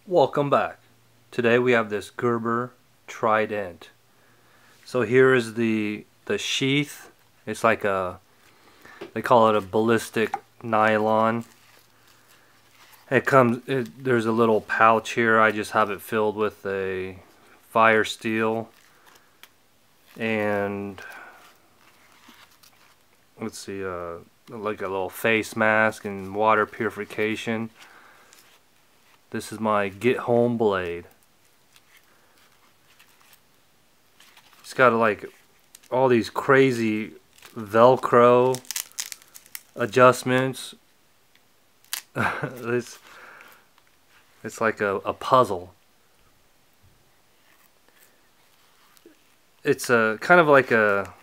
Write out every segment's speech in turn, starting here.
Welcome back. Today we have this Gerber Trident. So here is the sheath. It's like they call it a ballistic nylon. There's a little pouch here. I just have it filled with a fire steel and let's see, like a little face mask and water purification. This is my get home blade. It's got like all these crazy Velcro adjustments. it's like a puzzle. It's a kind of like a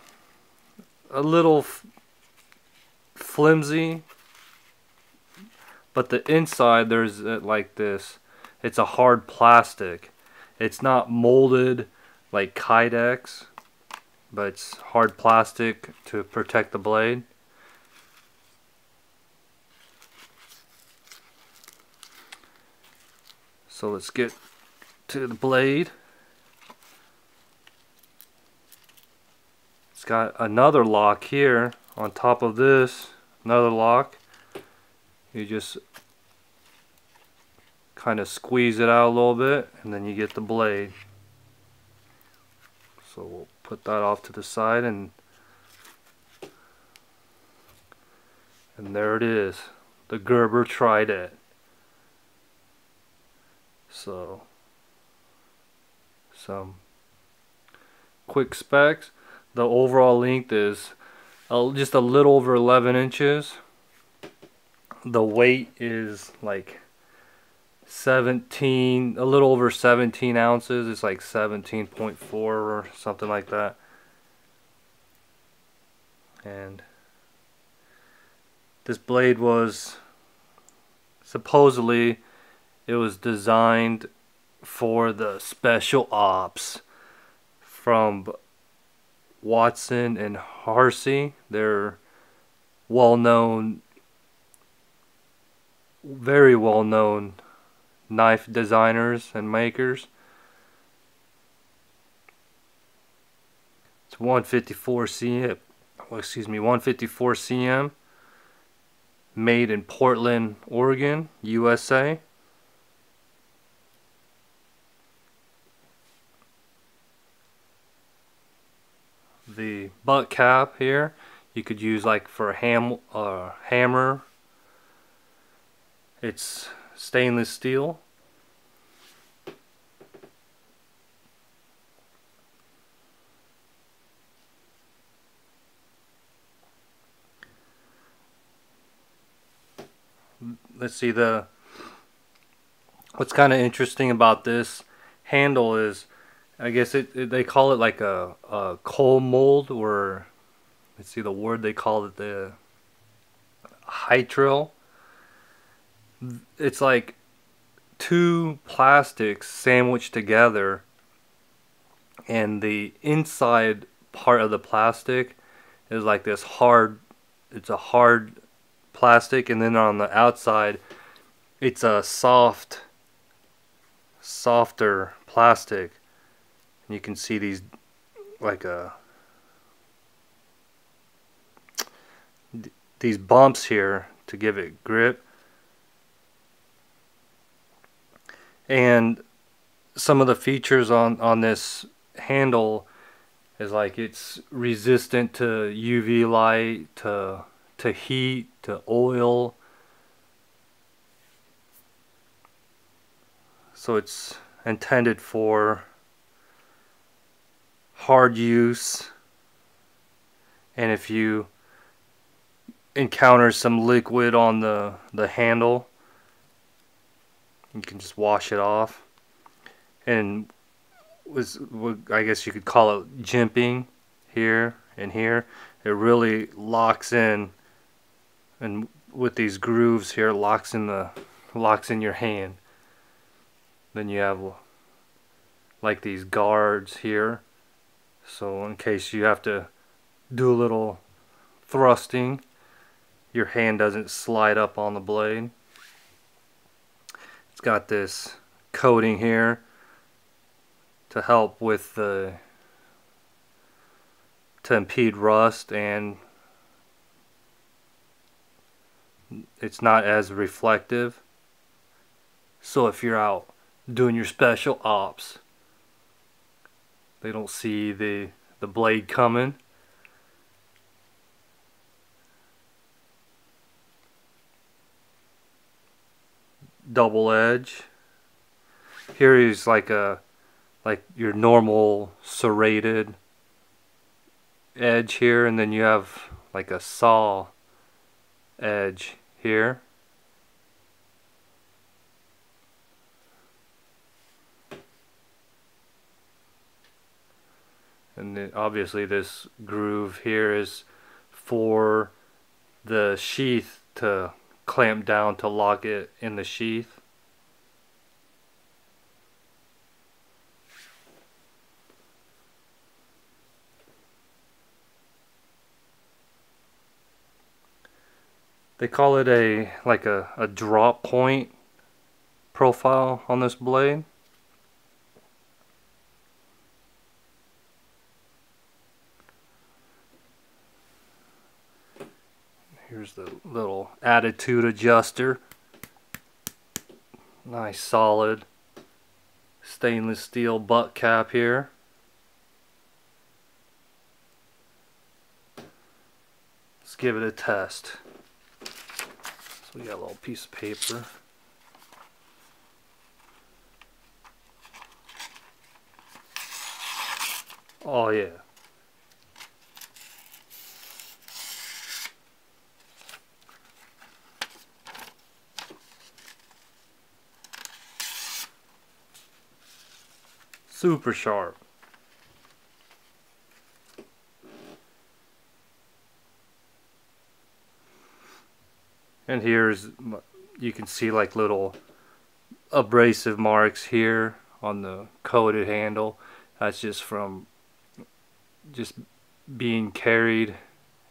little flimsy, but the inside there's like this. It's a hard plastic. It's not molded like Kydex, but it's hard plastic to protect the blade. So let's get to the blade. It's got another lock here on top of this, another lock. You just kind of squeeze it out a little bit and then you get the blade. So we'll put that off to the side, and there it is, the Gerber Trident. So some quick specs. The overall length is just a little over 11 inches. The weight is like 17, a little over 17 ounces. It's like 17.4 or something like that. And this blade was supposedly, it was designed for the special ops from Watson and Harsey. They're well-known, very well-known knife designers and makers. It's 154 cm, 154 cm, made in Portland, Oregon, USA. The butt cap here you could use like for a hammer. It's stainless steel. Let's see, what's kind of interesting about this handle is, I guess they call it like a coal mold, or let's see the word they call it, the hydraulic. It's like two plastics sandwiched together, and the inside part of the plastic is like this hard, it's a hard plastic, and then on the outside it's a softer plastic. And you can see these like these bumps here to give it grip. And some of the features on this handle is like it's resistant to UV light, to heat, to oil. So it's intended for hard use, and if you encounter some liquid on the handle, you can just wash it off. And I guess you could call it jimping here and here. It really locks in, and with these grooves here, locks in your hand. Then you have like these guards here, so in case you have to do a little thrusting, your hand doesn't slide up on the blade. It's got this coating here to help with to impede rust, and it's not as reflective. So if you're out doing your special ops, they don't see the blade coming. Double edge. Here is like your normal serrated edge here, and then you have like a saw edge here. And then obviously this groove here is for the sheath to clamp down to lock it in the sheath. They call it a drop point profile on this blade. Here's the little attitude adjuster. Nice solid stainless steel butt cap here. Let's give it a test. So we got a little piece of paper. Oh yeah. Super sharp. And here's, you can see like little abrasive marks here on the coated handle. That's just from just being carried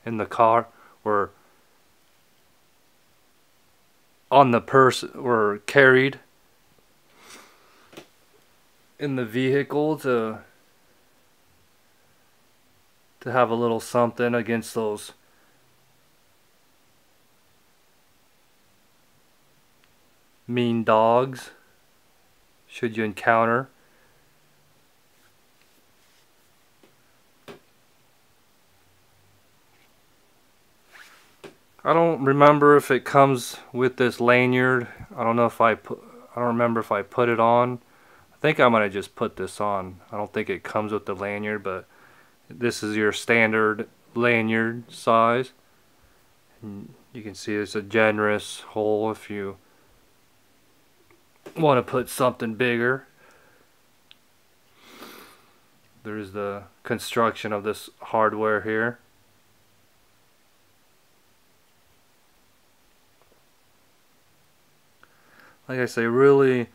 in the car, or on the person, or carried in the vehicle to have a little something against those mean dogs, should you encounter. I don't remember if it comes with this lanyard. I don't remember if I put it on. I think I'm gonna just put this on. I don't think it comes with the lanyard, but this is your standard lanyard size. And you can see it's a generous hole if you want to put something bigger. There's the construction of this hardware here. Like I say, really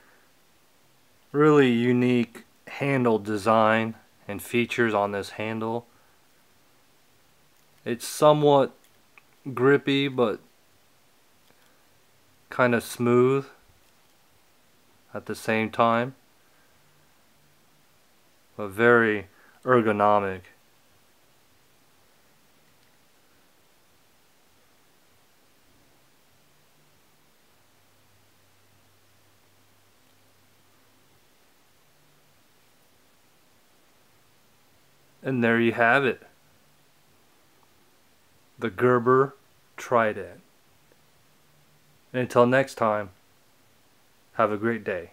unique handle design and features on this handle. It's somewhat grippy but kind of smooth at the same time, but very ergonomic. And there you have it, the Gerber Trident. And until next time, have a great day.